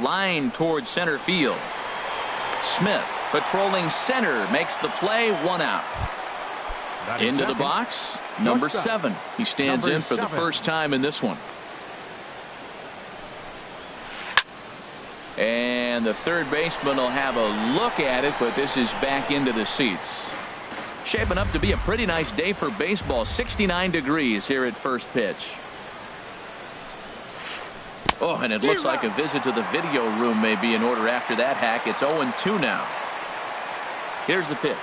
line towards center field. Smith patrolling center makes the play. 1 out. Into the box, number 7. He stands in for the first time in this one. And the third baseman will have a look at it, but this is back into the seats. Shaping up to be a pretty nice day for baseball. 69 degrees here at first pitch. Oh, and it looks like a visit to the video room may be in order after that hack. It's 0-2 now. Here's the pitch.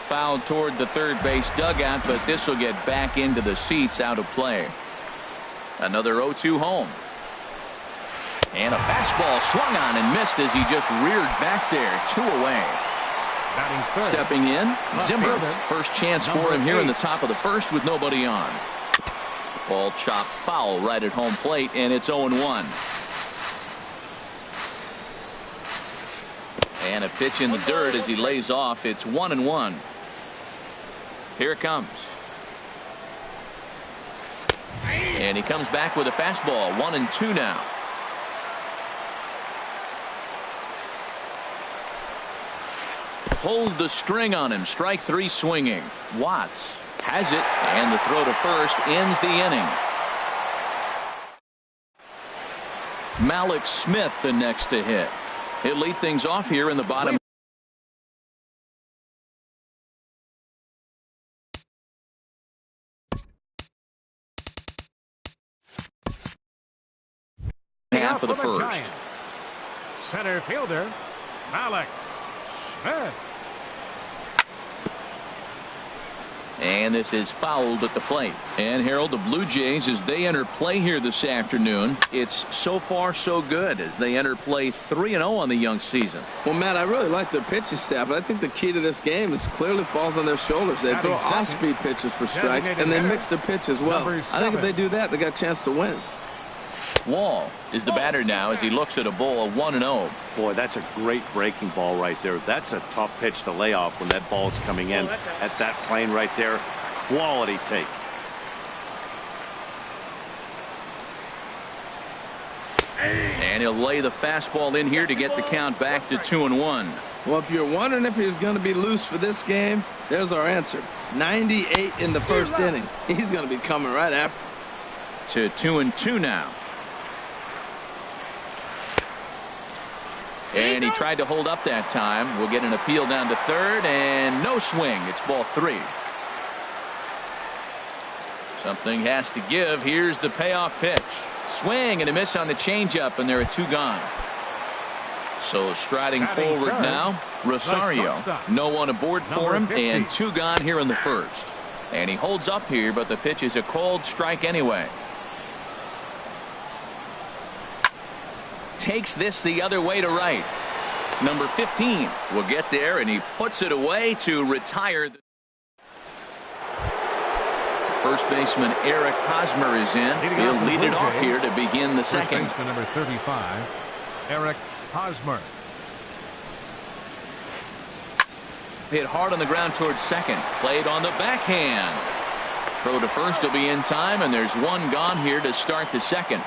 Fouled toward the third base dugout, but this will get back into the seats, out of play. Another 0-2 home. And a fastball swung on and missed as he just reared back there. 2 away. Stepping in, Zimmer. First chance for him here in the top of the first with nobody on. Ball chopped foul right at home plate, and it's 0-1. And a pitch in the dirt as he lays off. It's 1-1. Here it comes. And he comes back with a fastball. 1-2 now. Pulled the string on him. Strike 3 swinging. Watts has it, and the throw to first ends the inning. Mallex Smith the next to hit. He'll lead things off here in the bottom. Half of the first. Center fielder Mallex Smith. And this is fouled at the plate. And Harold, the Blue Jays, as they enter play here this afternoon, it's so far so good as they enter play 3-0 on the young season. Well, Matt, I really like their pitching staff, but I think the key to this game is clearly falls on their shoulders. They throw off-speed pitches for strikes, and they mix their pitch as well. I think if they do that, they got a chance to win. Wall is the batter now as he looks at a ball of 1-0. Boy, that's a great breaking ball right there. That's a tough pitch to lay off when that ball is coming in at that plane right there. Quality take. And he'll lay the fastball in here to get the count back to 2-1. Well, if you're wondering if he's going to be loose for this game, there's our answer. 98 in the first inning. He's going to be coming right after. To 2-2 now. And he tried to hold up that time. We'll get an appeal down to third, and no swing. It's ball 3. Something has to give. Here's the payoff pitch. Swing and a miss on the changeup, and there are 2 gone. So striding forward now, Rosario. No one aboard for him, and 2 gone here in the first. And he holds up here, but the pitch is a cold strike anyway. Takes this the other way to right. Number 15 will get there, and he puts it away to retire. First baseman Eric Hosmer is in. He'll lead it off here to begin the second. First baseman number 35, Eric Hosmer. Hit hard on the ground towards second. Played on the backhand. Throw to first will be in time, and there's 1 gone here to start the second.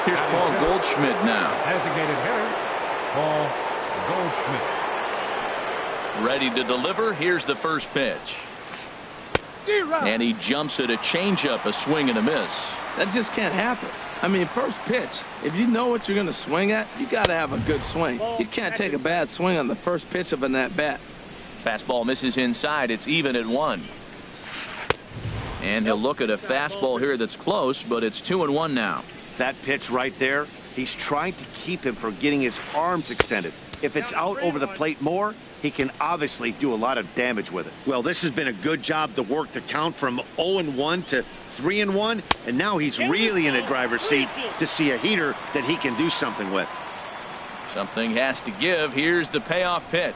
Here's Paul Goldschmidt now. Designated hitter, Paul Goldschmidt. Ready to deliver. Here's the first pitch. And he jumps at a changeup, a swing and a miss. That just can't happen. I mean, first pitch, if you know what you're going to swing at, you got to have a good swing. You can't take a bad swing on the first pitch of an at-bat. Fastball misses inside. It's even at 1. And he'll look at a fastball here that's close, but it's 2-1 now. That pitch right there, he's trying to keep him from getting his arms extended. If it's out over the plate more, he can obviously do a lot of damage with it. Well, this has been a good job to work the count from 0-1 to 3-1, and now he's really in a driver's seat to see a heater that he can do something with. Something has to give. Here's the payoff pitch.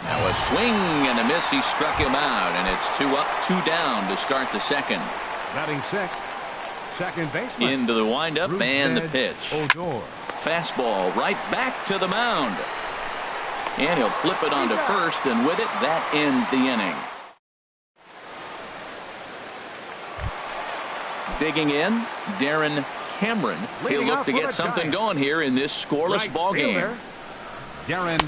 Now a swing and a miss. He struck him out, and it's 2 up, 2 down to start the second. Batting sixth, second baseman. Into the windup and the pitch. Odor. Fastball right back to the mound. And he'll flip it onto first, and with it, that ends the inning. Digging in, Darren Cameron. He'll look to get something going here in this scoreless ball game. Darren.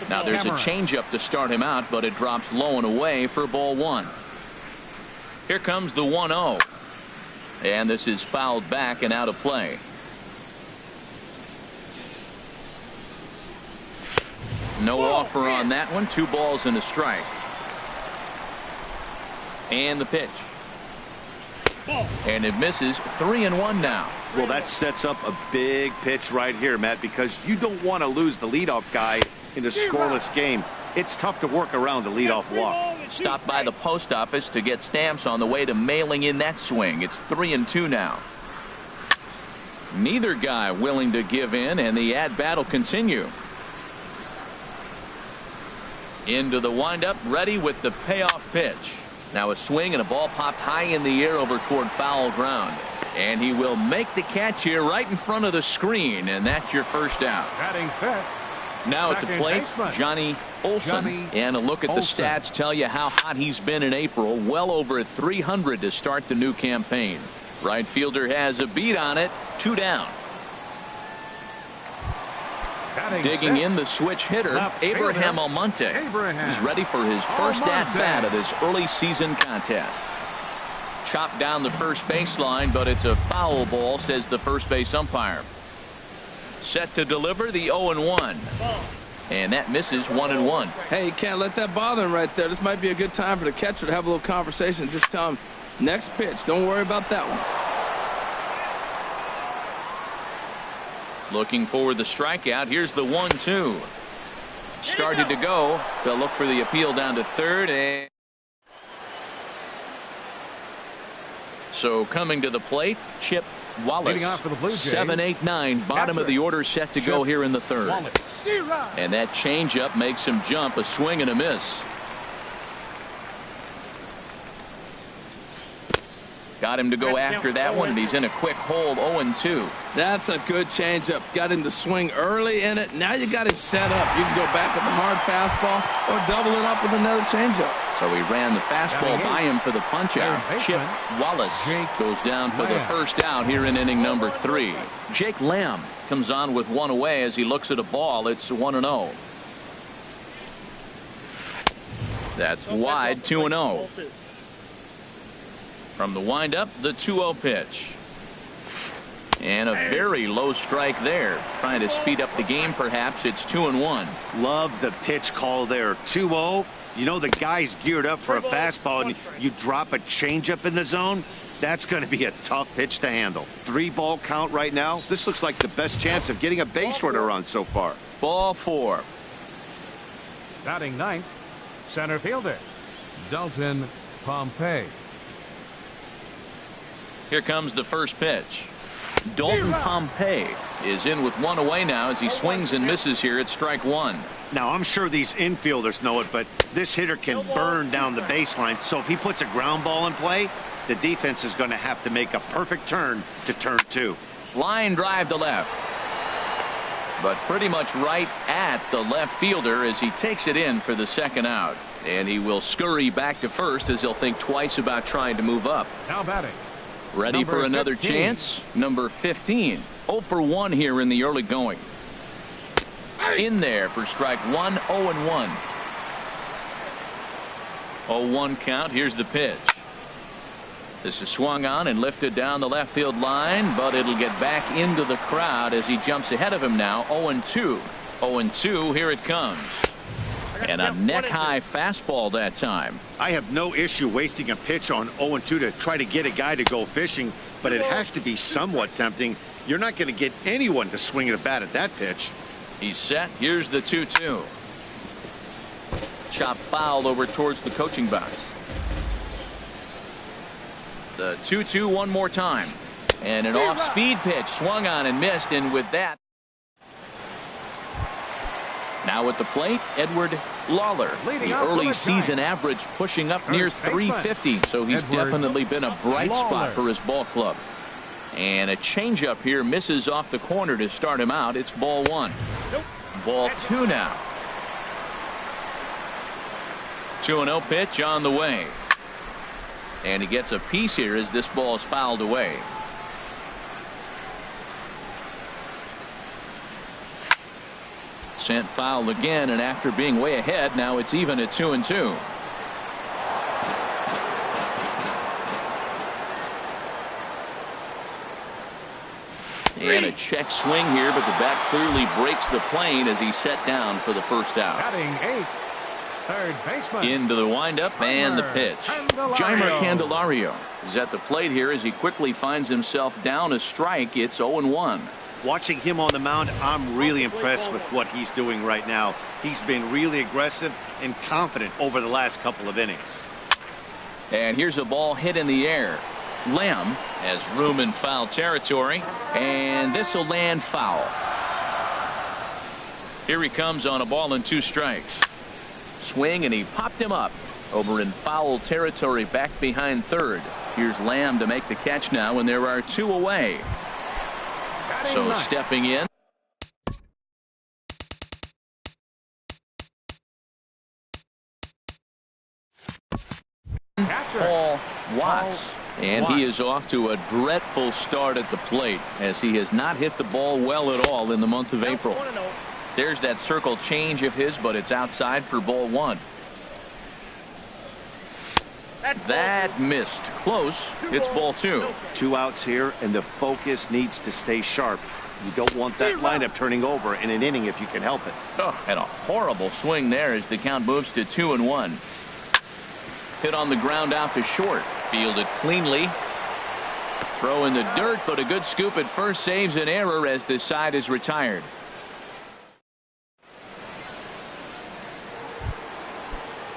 Now there's a changeup to start him out, but it drops low and away for ball one. Here comes the 1-0. And this is fouled back and out of play. No offer on that one. 2 balls and a strike. And the pitch. And it misses. 3-1 now. Well, that sets up a big pitch right here, Matt, because you don't want to lose the leadoff guy in a scoreless game. It's tough to work around the leadoff walk. Stopped by the post office to get stamps on the way to mailing in that swing. It's 3-2 now. Neither guy willing to give in, and the at-bat will continue. Into the windup, ready with the payoff pitch. Now a swing and a ball popped high in the air over toward foul ground. And he will make the catch here right in front of the screen, and that's your first out. Batting fifth. Now at the plate, Johnny Olson. And a look at the stats tell you how hot he's been in April. Well over 300 to start the new campaign. Right fielder has a beat on it. 2 down. Digging in the switch hitter, Abraham Almonte. He's ready for his first at-bat of this early season contest. Chopped down the first baseline, but it's a foul ball, says the first base umpire. Set to deliver the 0-1. And that misses. 1-1. Hey, you can't let that bother him right there. This might be a good time for the catcher to have a little conversation. Just tell him, next pitch, don't worry about that one. Looking for the strikeout. Here's the 1-2. Started to go. They'll look for the appeal down to third. And so coming to the plate, Chip Wallace. 7, 8, 9. Bottom of the order set to go here in the third. And that changeup makes him jump. A swing and a miss. Got him to go after that one, and he's in a quick hole. 0-2. That's a good changeup. Got him to swing early in it. Now you got him set up. You can go back with the hard fastball or double it up with another changeup. So he ran the fastball by him for the punch-out. Chip Wallace goes down for the first out here in inning number 3. Jake Lamb comes on with one away as he looks at a ball. It's 1-0. That's wide. 2-0. From the windup, the 2-0 pitch. And a very low strike there. Trying to speed up the game, perhaps. It's 2-1. Love the pitch call there. 2-0. You know the guy's geared up for a fastball, and you drop a changeup in the zone. That's going to be a tough pitch to handle. 3-ball count right now. This looks like the best chance of getting a base runner on so far. Ball 4. Batting ninth, center fielder Dalton Pompey. Here comes the first pitch. Dalton Pompey is in with one away now as he swings and misses here at strike 1. Now, I'm sure these infielders know it, but this hitter can burn down the baseline. So if he puts a ground ball in play, the defense is going to have to make a perfect turn to turn 2. Line drive to left. But pretty much right at the left fielder as he takes it in for the second out. And he will scurry back to first as he'll think twice about trying to move up. Now batting. Ready for another chance. Number 15. 0 for 1 here in the early going. In there for strike 1. 0-1. 0-1 count. Here's the pitch. This is swung on and lifted down the left field line, but it'll get back into the crowd as he jumps ahead of him now. 0-2. 0-2. Here it comes. And a neck-high fastball that time. I have no issue wasting a pitch on 0-2 to try to get a guy to go fishing, but it has to be somewhat tempting. You're not going to get anyone to swing the bat at that pitch. He's set. Here's the 2-2. Chop fouled over towards the coaching box. The 2-2 one more time. And an off-speed pitch swung on and missed, and with that. Now at the plate, Edward Lawler. The early season average pushing up near 350, so he's definitely been a bright spot for his ball club. And a changeup here misses off the corner to start him out. It's ball 1. Ball 2 now. 2-0 pitch on the way. And he gets a piece here as this ball is fouled away. 50% foul again, and after being way ahead, now it's even at 2-2. And a check swing here, but the bat clearly breaks the plane as he's set down for the first out. Batting eighth, third baseman. Into the windup and the pitch. Jeimer Candelario is at the plate here as he quickly finds himself down a strike. It's 0-1. Watching him on the mound, I'm really impressed with what he's doing right now. He's been really aggressive and confident over the last couple of innings. And here's a ball hit in the air. Lamb has room in foul territory, and this will land foul. Here he comes on a ball and 2 strikes. Swing, and he popped him up over in foul territory back behind third. Here's Lamb to make the catch now, and there are 2 away. So stepping in. Paul Watts. And he is off to a dreadful start at the plate as he has not hit the ball well at all in the month of April. There's that circle change of his, but it's outside for ball 1. That missed. Close. It's ball 2. 2 outs here, and the focus needs to stay sharp. You don't want that lineup turning over in an inning if you can help it. Oh, and a horrible swing there as the count moves to 2-1. Hit on the ground out to short. Fielded cleanly. Throw in the dirt, but a good scoop at first saves an error as this side is retired.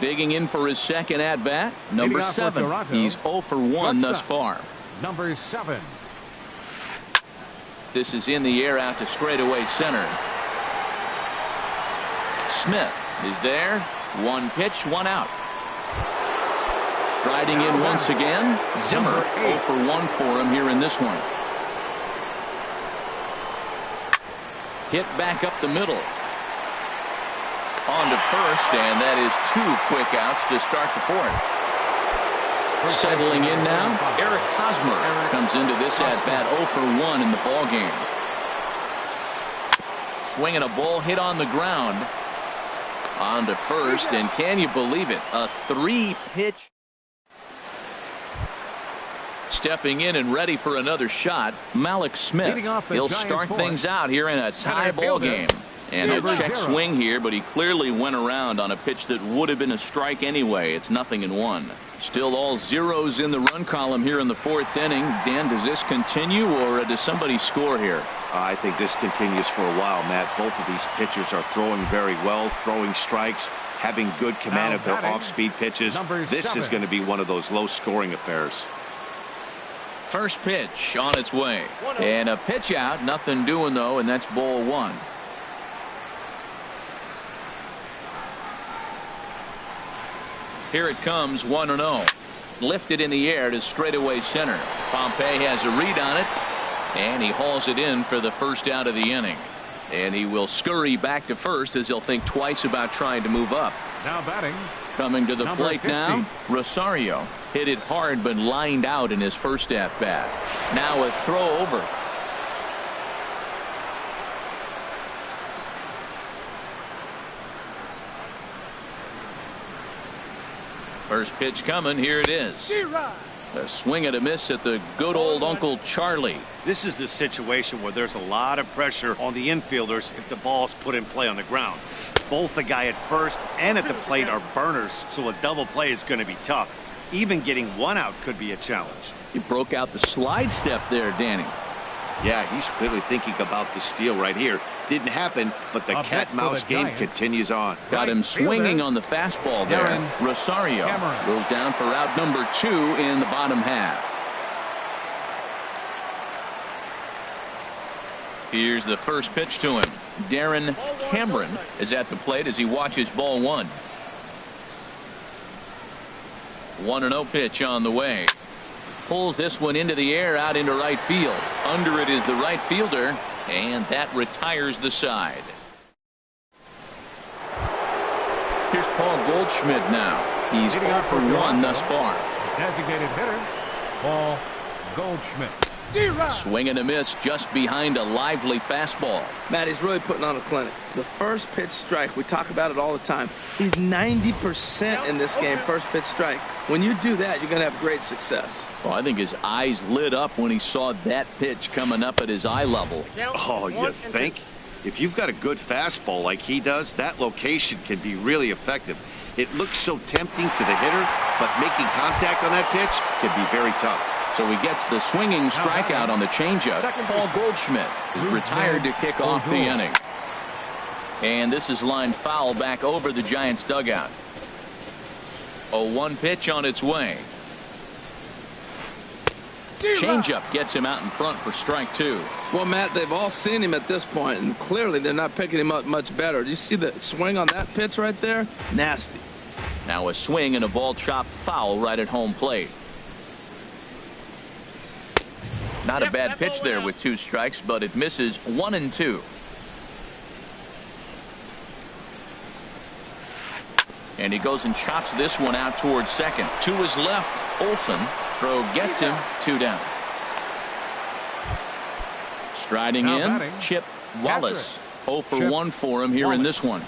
Digging in for his second at bat, number 7. He's 0 for 1 thus far. Number 7. This is in the air out to straightaway center. Smith is there. 1 pitch, 1 out. Striding in once again, Zimmer. 0 for 1 for him here in this one. Hit back up the middle. On to first, and that is 2 quick outs to start the 4th. Settling in now, Eric Hosmer comes into this at-bat 0 for 1 in the ballgame. Swinging a ball hit on the ground. On to first, and can you believe it? A 3-pitch. Stepping in and ready for another shot, Malik Smith. He'll start things out here in a tie ball game. And a check swing here, but he clearly went around on a pitch that would have been a strike anyway. It's 0-1. Still all zeros in the run column here in the 4th inning. Dan, does this continue, or does somebody score here? I think this continues for a while, Matt. Both of these pitchers are throwing very well, throwing strikes, having good command of their off-speed pitches. This is going to be one of those low-scoring affairs. First pitch on its way. And a pitch out. Nothing doing, though, and that's ball 1. Here it comes, 1-0. Lifted in the air to straightaway center. Pompey has a read on it, and he hauls it in for the first out of the inning. And he will scurry back to first as he'll think twice about trying to move up. Now batting. Coming to the plate now, Rosario. Hit it hard but lined out in his first at-bat. Now a throw over. First pitch coming. Here it is. A swing and a miss at the good old Uncle Charlie. This is the situation where there's a lot of pressure on the infielders if the ball's put in play on the ground. Both the guy at first and at the plate are burners, so a double play is going to be tough. Even getting 1 out could be a challenge. He broke out the slide step there, Danny. Yeah, he's clearly thinking about the steal right here. Didn't happen, but the cat-mouse game continues on. Got him swinging on the fastball there. Rosario goes down for out number 2 in the bottom half. Here's the first pitch to him. Darren Cameron is at the plate as he watches ball 1. 1-0 pitch on the way. Pulls this one into the air out into right field. Under it is the right fielder, and that retires the side. Here's Paul Goldschmidt now. He's 0 for 1 thus far. Designated hitter, Paul Goldschmidt. Swing and a miss just behind a lively fastball. Matt, he's really putting on a clinic. The first pitch strike, we talk about it all the time. He's 90% in this game, first pitch strike. When you do that, you're going to have great success. Well, I think his eyes lit up when he saw that pitch coming up at his eye level. Oh, you think? If you've got a good fastball like he does, that location can be really effective. It looks so tempting to the hitter, but making contact on that pitch can be very tough. So he gets the swinging strikeout on the changeup. Paul Goldschmidt is retired to kick off the inning. And this is lined foul back over the Giants dugout. 0-1 pitch on its way. Changeup gets him out in front for strike two. Well, Matt, they've all seen him at this point, and clearly they're not picking him up much better. Do you see the swing on that pitch right there? Nasty. Now a swing and a ball chopped foul right at home plate. Not a bad pitch there with 2 strikes, but it misses 1-2. And he goes and chops this one out towards second. To his left, Olson. Throw gets him, 2 down. Striding in, Chip Wallace. 0 for 1 for him here in this one.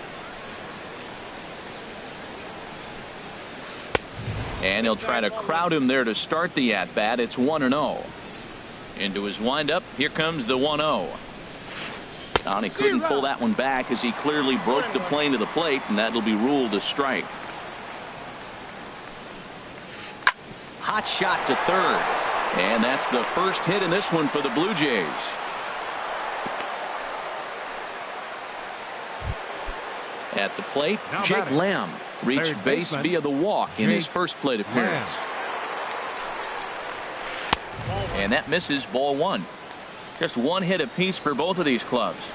And he'll try to crowd him there to start the at-bat. It's 1-0. Into his windup, here comes the 1-0. And he couldn't pull that one back as he clearly broke the plane to the plate, and that'll be ruled a strike. Hot shot to third. And that's the first hit in this one for the Blue Jays. At the plate, Jake Lamb reached base via the walk in his first plate appearance. And that misses, ball 1. Just 1 hit apiece for both of these clubs.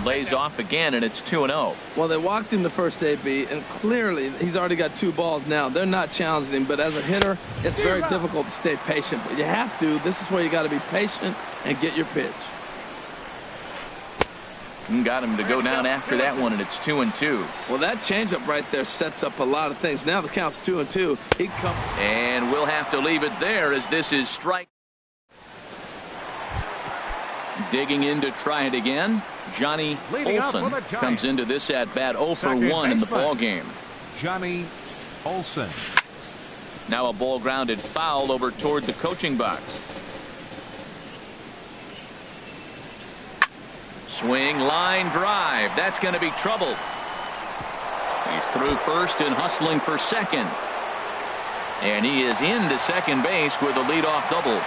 Lays off again, and it's 2-0. Well, they walked him to first, AB, and clearly he's already got 2 balls now. They're not challenging him, but as a hitter, it's very difficult to stay patient. But you have to. This is where you got to be patient and get your pitch. And got him to go down after that one, and it's 2-2. Well, that changeup right there sets up a lot of things. Now the count's 2-2. And we'll have to leave it there as this is strike. Digging in to try it again. Johnny Olson comes into this at bat 0 for 1 in the ball game. Johnny Olson. Now a ball grounded foul over toward the coaching box. Swing, line drive. That's going to be trouble. He's through first and hustling for second. And he is into second base with a leadoff double.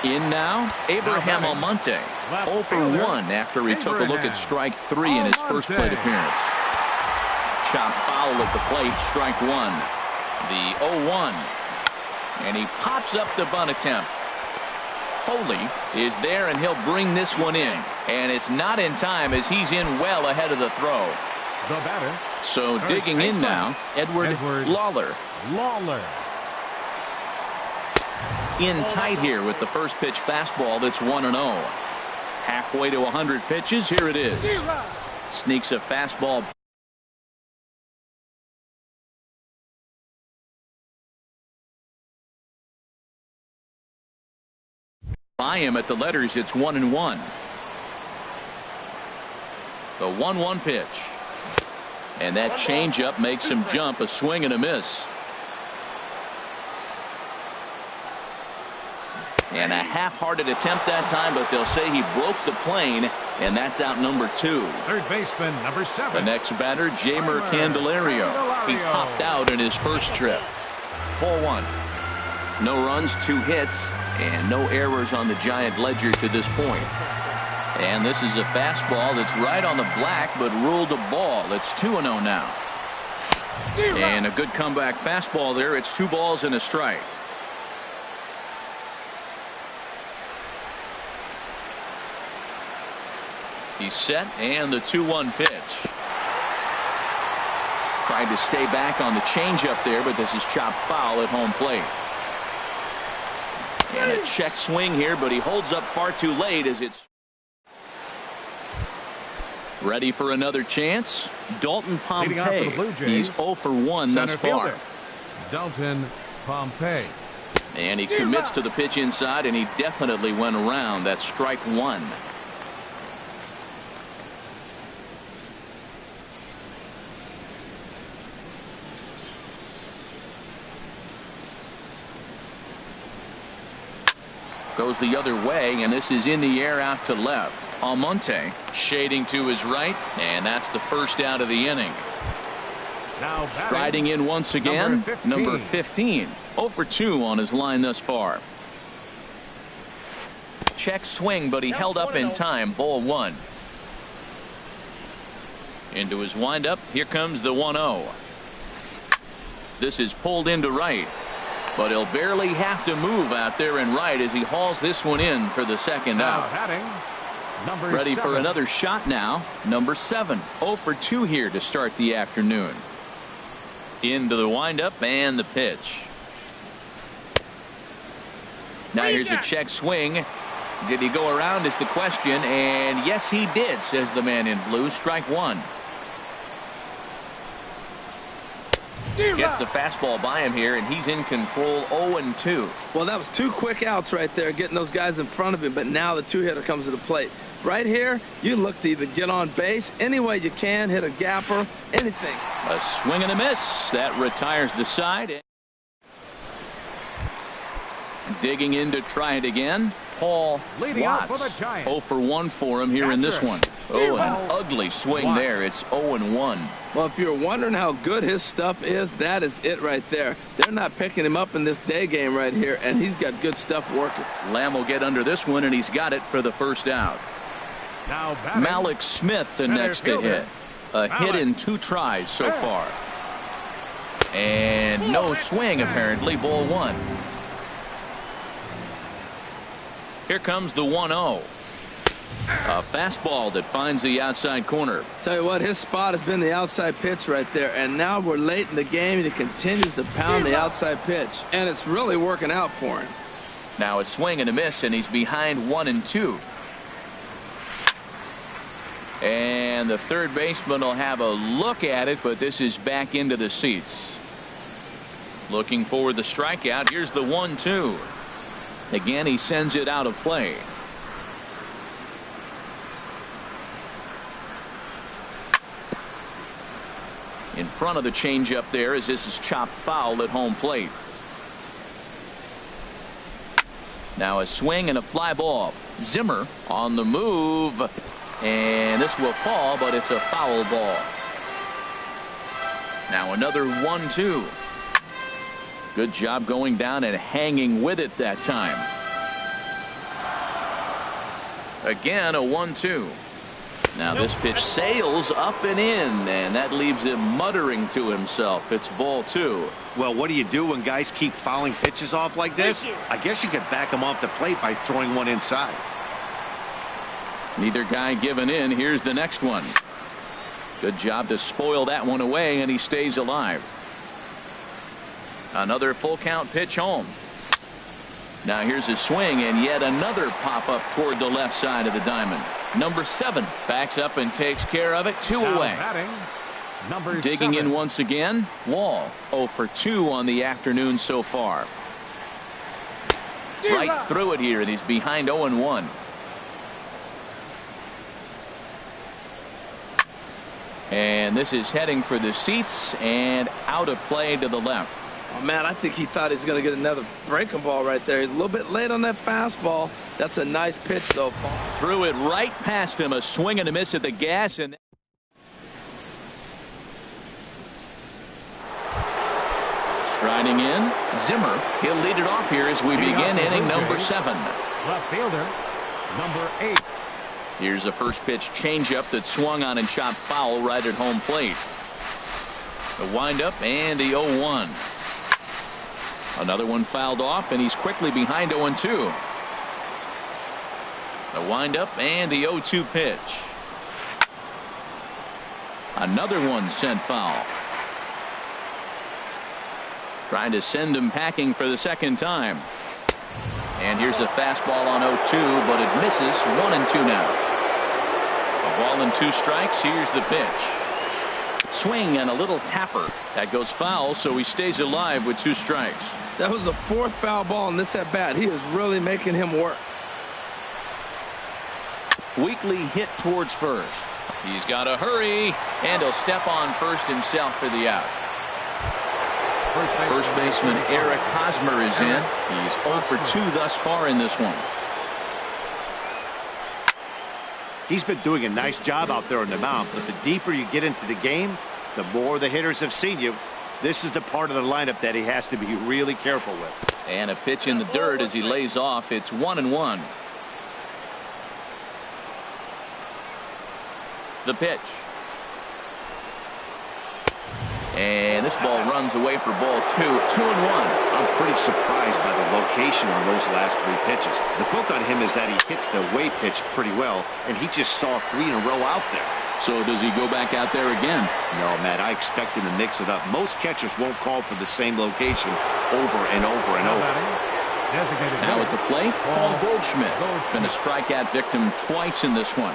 In now, Abraham Almonte. 0 for 1 after he took a look at strike 3 in his first plate appearance. Chop foul at the plate, strike 1. The 0-1. And he pops up the bunt attempt. Foley is there, and he'll bring this one in. And it's not in time as he's in well ahead of the throw. The batter. So digging in now, Edward Lawler. In tight here with the first pitch fastball that's 1-0. Halfway to 100 pitches, here it is. Sneaks a fastball by him at the letters. It's 1-1. The 1-1 pitch. And that changeup makes him jump, a swing and a miss. And a half-hearted attempt that time, but they'll say he broke the plane, and that's out number 2. Third baseman, number 7. The next batter, Jeimer Candelario. He popped out in his first trip. 4-1. No runs, 2 hits, and no errors on the Giant ledger to this point. And this is a fastball that's right on the black, but ruled a ball. It's 2-0 now. And a good comeback fastball there. It's 2 balls and a strike. He's set, and the 2-1 pitch. Tried to stay back on the changeup there, but this is chopped foul at home plate. And a check swing here, but he holds up far too late as it's ready for another chance. Dalton Pompey. He's 0 for 1 thus far. Dalton Pompey. And he commits to the pitch inside, and he definitely went around. That's strike one. Goes the other way, and this is in the air out to left. Almonte shading to his right, and that's the first out of the inning. Now Striding in once again, number 15. 0 for 2 on his line thus far. Check swing, but he held up in time. Ball one. Into his windup. Here comes the 1-0. This is pulled into right. But he'll barely have to move out there in right as he hauls this one in for the second out. Ready for another shot now. Number 7. 0 for 2 here to start the afternoon. Into the windup and the pitch. Now here's a check swing. Did he go around is the question, and yes he did, says the man in blue. Strike one. Gets the fastball by him here, and he's in control. 0-2. Well, that was 2 quick outs right there, getting those guys in front of him, but now the 2-hitter comes to the plate. Right here, you look to either get on base any way you can, hit a gapper, anything. A swing and a miss. That retires the side. Digging in to try it again. Paul Watts. 0 for 1 for him here in this one. Oh, an ugly swing there. It's 0-1. Well, if you're wondering how good his stuff is, that is it right there. They're not picking him up in this day game right here, and he's got good stuff working. Lamb will get under this one, and he's got it for the first out. Now Malik Smith the next to hit. A hit in 2 tries so far. And no swing apparently. Ball one. Here comes the 1-0. A fastball that finds the outside corner. Tell you what, his spot has been the outside pitch right there, and now we're late in the game and he continues to pound the outside pitch, and it's really working out for him. Now a swing and a miss, and he's behind 1-2. And the third baseman will have a look at it, but this is back into the seats. Looking for the strikeout. Here's the 1-2. Again, he sends it out of play. In front of the changeup there as this is chopped foul at home plate. Now a swing and a fly ball. Zimmer on the move. And this will fall, but it's a foul ball. Now another 1-2. Good job going down and hanging with it that time. Again, a 1-2. Now this pitch sails up and in, and that leaves him muttering to himself. It's ball 2. Well, what do you do when guys keep fouling pitches off like this? I guess you could back them off the plate by throwing one inside. Neither guy giving in. Here's the next one. Good job to spoil that one away, and he stays alive. Another full count pitch home. Now here's a swing, and yet another pop up toward the left side of the diamond. Number 7 backs up and takes care of it. 2 away. Digging in once again. Wall 0 for 2 on the afternoon so far. Right through it here, and he's behind 0-1. And this is heading for the seats and out of play to the left. Oh, man, I think he thought he was going to get another breaking ball right there. He's a little bit late on that fastball. That's a nice pitch so far. Threw it right past him. A swing and a miss at the gas. And striding in, Zimmer. He'll lead it off here as we begin inning number 7. Left fielder, number 8. Here's a first pitch changeup that swung on and chopped foul right at home plate. The windup and the 0-1. Another one fouled off, and he's quickly behind 0-2. The windup and the 0-2 pitch. Another one sent foul. Trying to send him packing for the second time. And here's a fastball on 0-2, but it misses. 1-2 now. A ball and 2 strikes. Here's the pitch. Swing and a little tapper. That goes foul, so he stays alive with 2 strikes. That was the 4th foul ball in this at bat. He is really making him work. Weekly hit towards first. He's got to hurry, and he'll step on first himself for the out. First baseman Eric Hosmer is in. He's 0 for 2 thus far in this one. He's been doing a nice job out there on the mound, but the deeper you get into the game, the more the hitters have seen you. This is the part of the lineup that he has to be really careful with. And a pitch in the dirt as he lays off. It's 1-1. The pitch. And this ball runs away for ball 2. 2-1. I'm pretty surprised by the location on those last 3 pitches. The book on him is that he hits the away pitch pretty well, and he just saw 3 in a row out there. So does he go back out there again? No, Matt, I expect him to mix it up. Most catchers won't call for the same location over and over and over. Now at the plate, Paul Goldschmidt. Been a strikeout victim twice in this one.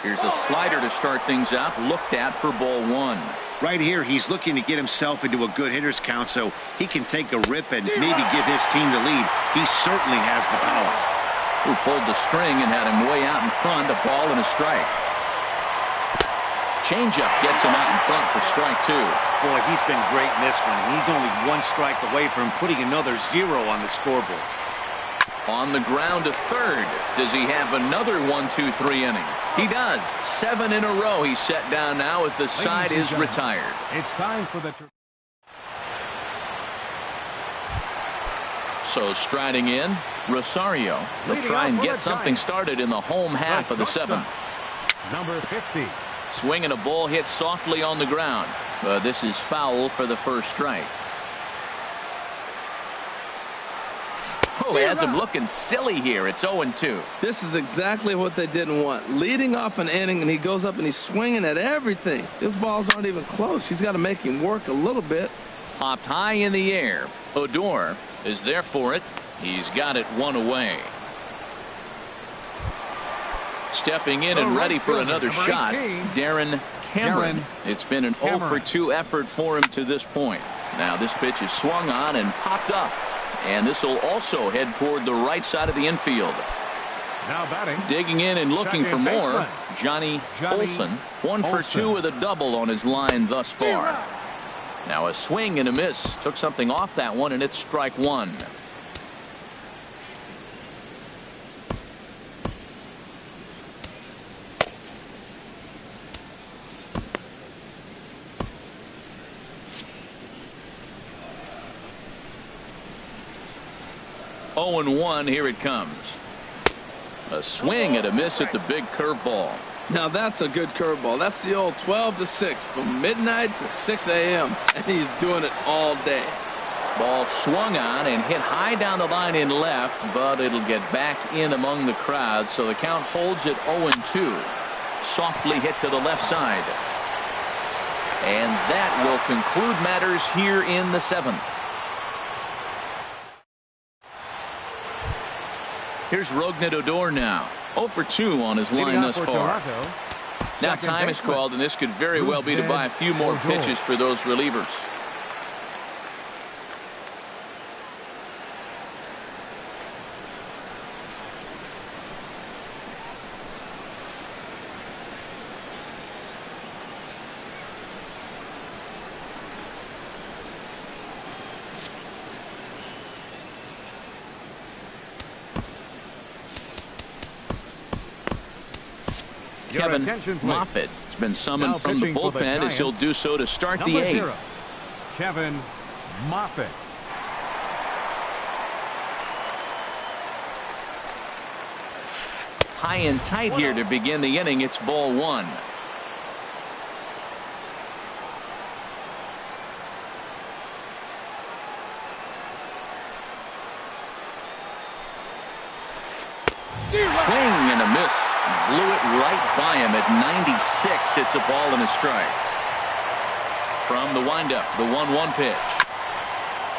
Here's a slider to start things out, looked at for ball 1. Right here, he's looking to get himself into a good hitter's count so he can take a rip and maybe give his team the lead. He certainly has the power. Who pulled the string and had him way out in front, a ball and a strike. Changeup gets him out in front for strike 2. Boy, he's been great in this one. He's only 1 strike away from putting another 0 on the scoreboard. On the ground to third. Does he have another 1-2-3 inning? He does. 7 in a row he's set down now as the side is retired. It's time for the... So striding in, Rosario. They'll try and get something started in the home half of the 7th. Number 50. Swinging a ball hit softly on the ground. But this is foul for the first strike. Oh, has him looking silly here. It's 0-2. This is exactly what they didn't want. Leading off an inning, and he goes up and he's swinging at everything. His balls aren't even close. He's got to make him work a little bit. Popped high in the air. Odor is there for it. He's got it 1 away. Stepping in and ready for another shot, Darren Cameron. It's been an 0 for 2 effort for him to this point. Now this pitch is swung on and popped up. And this will also head toward the right side of the infield. Now batting. Digging in and looking for more, Johnny Olson. 1 for 2 with a double on his line thus far. Now a swing and a miss. Took something off that one, and it's strike 1. Oh and 1. Here it comes. A swing and a miss at the big curveball. Now that's a good curveball. That's the old 12 to 6 from midnight to 6 a.m. and he's doing it all day. Ball swung on and hit high down the line in left, but it'll get back in among the crowd, so the count holds at 0-2. Softly hit to the left side. And that will conclude matters here in the 7th. Here's Rougned Odor now. 0 for 2 on his line thus far. Now time is called, and this could very well be to buy a few more pitches for those relievers. Kevin Moffitt has been summoned from the bullpen as he'll do so to start the 8th. Kevin Moffitt. High and tight here to begin the inning. It's ball 1. Swing and a miss. Blew it right by him at 96. It's a ball and a strike. From the windup, the 1-1 pitch.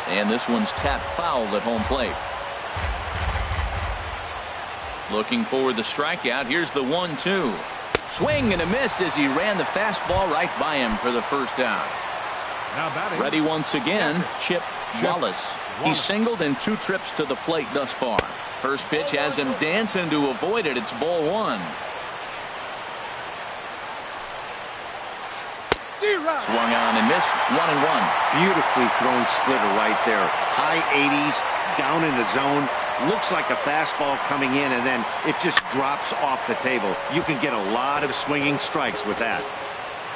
And this one's tapped foul at home plate. Looking for the strikeout. Here's the 1-2. Swing and a miss as he ran the fastball right by him for the first down. Now batting. Ready once again, Chip Wallace. He singled in 2 trips to the plate thus far. First pitch has him dancing to avoid it. It's ball 1. Swung on and missed. 1-1. Beautifully thrown splitter right there. High 80s, down in the zone. Looks like a fastball coming in, and then it just drops off the table. You can get a lot of swinging strikes with that.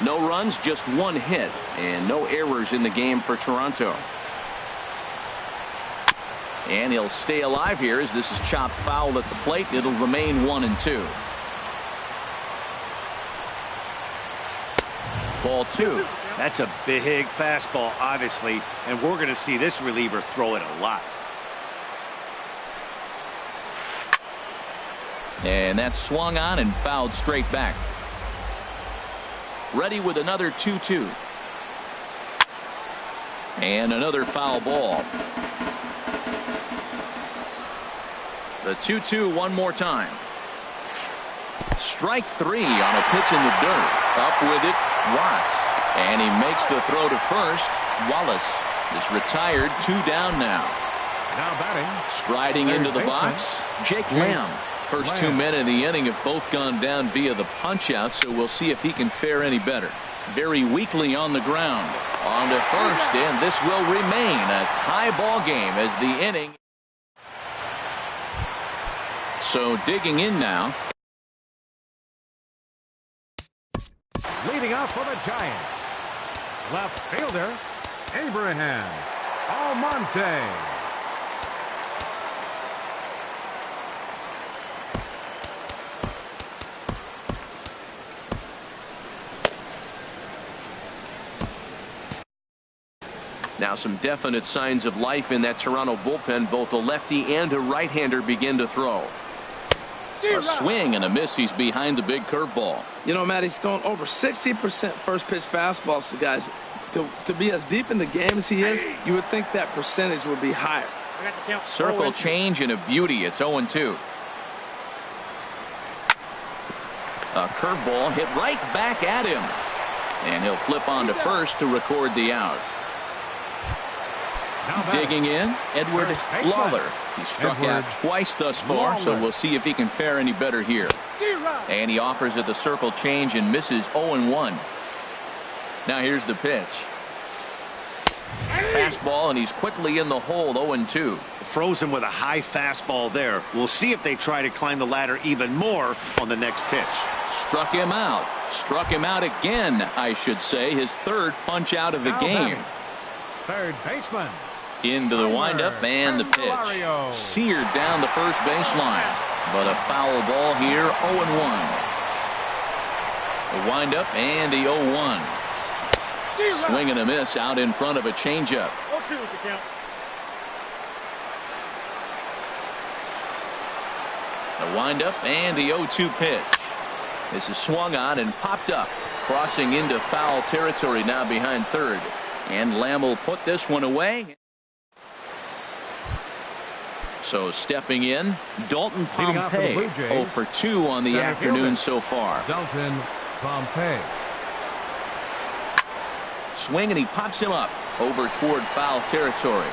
No runs, just 1 hit, and no errors in the game for Toronto. And he'll stay alive here as this is chopped foul at the plate. It'll remain 1-2. Ball 2. That's a big fastball, obviously, and we're going to see this reliever throw it a lot. And that's swung on and fouled straight back. Ready with another 2-2. And another foul ball. The 2-2 one more time. Strike 3 on a pitch in the dirt. Up with it, Watts. And he makes the throw to first. Wallace is retired, 2 down now. Now batting. Striding into the box, Jake Lamb. First 2 men in the inning have both gone down via the punch-out, so we'll see if he can fare any better. Very weakly on the ground. On to first, and this will remain a tie ball game as the inning. So digging in now. Leading off for the Giants. Left fielder, Abraham Almonte. Now some definite signs of life in that Toronto bullpen. Both a lefty and a right-hander begin to throw. A swing and a miss. He's behind the big curveball. You know, Matt, he's thrown over 60% first pitch fastballs. So guys, to be as deep in the game as he is, you would think that percentage would be higher. Circle change and a beauty. It's 0-2. A curveball hit right back at him. And he'll flip on to first to record the out. Digging in, Edward Lawler. He struck out twice thus far, so we'll see if he can fare any better here. And he offers it the circle change and misses 0-1. Now here's the pitch. Fastball, and he's quickly in the hole, 0-2. Frozen with a high fastball there. We'll see if they try to climb the ladder even more on the next pitch. Struck him out. Struck him out again, I should say. His 3rd punch out of the game. Third baseman. Into the windup and the pitch. Seared down the first baseline. But a foul ball here, 0-1. The windup and the 0-1. Swing and a miss out in front of a changeup. 0-2 is the count. The windup and the 0-2 pitch. This is swung on and popped up. Crossing into foul territory now behind third. And Lamb will put this one away. So stepping in, Dalton Pompey. 0 for 2 on the afternoon so far. Dalton Pompey. Swing and he pops him up over toward foul territory.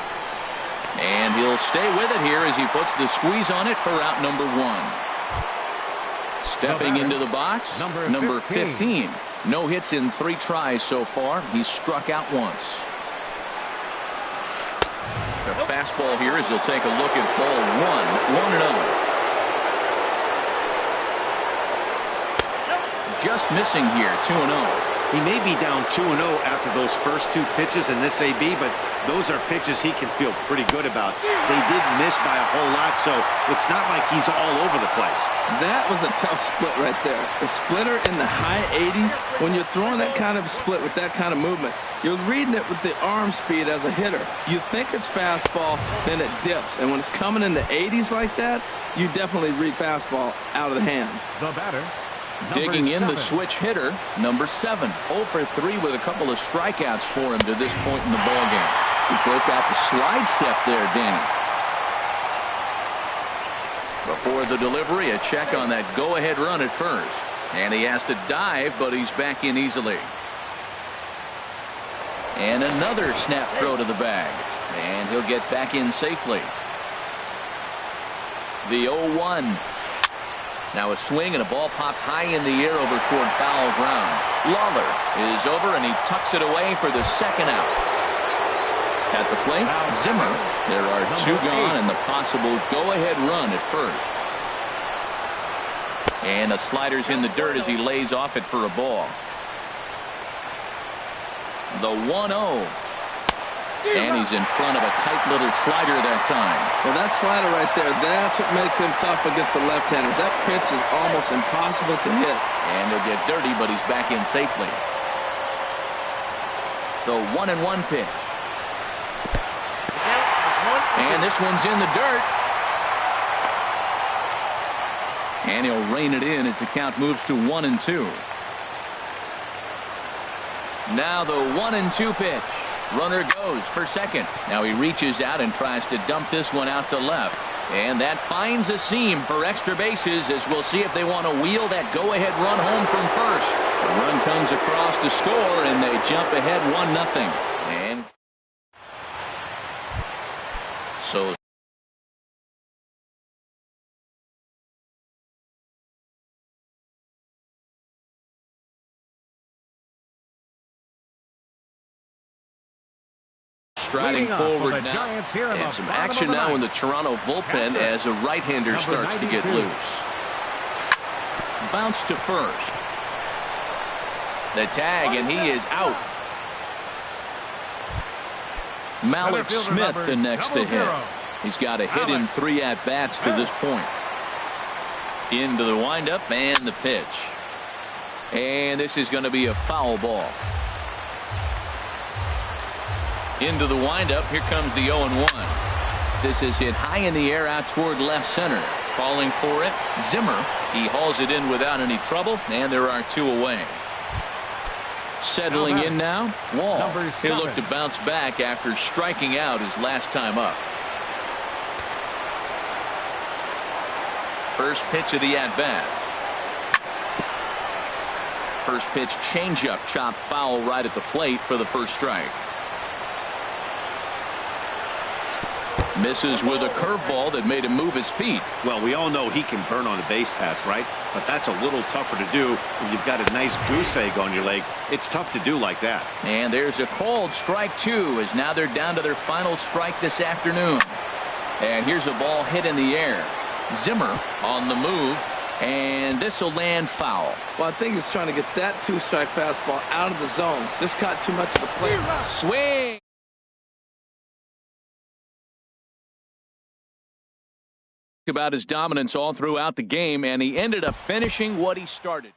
And he'll stay with it here as he puts the squeeze on it for out number 1. Stepping into the box, number 15. No hits in 3 tries so far. He's struck out once. The fastball here as he'll take a look at ball 1, 1-0. Just missing here, 2-0. He may be down 2-0 after those first 2 pitches in this AB, but those are pitches he can feel pretty good about. They did miss by a whole lot, so it's not like he's all over the place. That was a tough split right there. The splitter in the high 80s, when you're throwing that kind of split with that kind of movement, you're reading it with the arm speed as a hitter. You think it's fastball, then it dips. And when it's coming in the 80s like that, you definitely read fastball out of the hand. The batter. Digging in the switch hitter, number 7. 0 for 3 with a couple of strikeouts for him to this point in the ballgame. He broke out the slide step there, Danny. Before the delivery, a check on that go-ahead run at first. And he has to dive, but he's back in easily. And another snap throw to the bag. And he'll get back in safely. The 0-1. Now a swing and a ball popped high in the air over toward foul ground. Lawler is over and he tucks it away for the second out. At the plate, Zimmer. There are two gone and the possible go-ahead run at first. And the slider's in the dirt as he lays off it for a ball. The 1-0. And he's in front of a tight little slider that time. Well, that slider right there, that's what makes him tough against the left-hander. That pitch is almost impossible to hit. And he'll get dirty, but he's back in safely. The 1-1 pitch. And this one's in the dirt. And he'll rein it in as the count moves to 1-2. Now the 1-2 pitch. Runner goes for second. Now he reaches out and tries to dump this one out to left. And that finds a seam for extra bases as we'll see if they want to wheel that go-ahead run home from first. The run comes across to score and they jump ahead 1-0. And so striding forward now. And some action now in the Toronto bullpen as a right-hander starts to get loose. Bounce to first. The tag, and he is out. Malik Smith the next to hit. He's got to hit in 3 at-bats to this point. Into the windup and the pitch. And this is going to be a foul ball. Into the windup. Here comes the 0-1. This is hit high in the air out toward left center. Calling for it, Zimmer. He hauls it in without any trouble, and there are 2 away. Settling in now, Wall. He'll look to bounce back after striking out his last time up. First pitch of the at-bat. First pitch changeup chopped foul right at the plate for the first strike. Misses with a curveball that made him move his feet. Well, we all know he can burn on a base pass, right? But that's a little tougher to do when you've got a nice goose egg on your leg. It's tough to do like that. And there's a called strike 2 as now they're down to their final strike this afternoon. And here's a ball hit in the air. Zimmer on the move. And this will land foul. Well, I think he's trying to get that 2-strike fastball out of the zone. Just caught too much of the plate. Swing. About his dominance all throughout the game, and he ended up finishing what he started.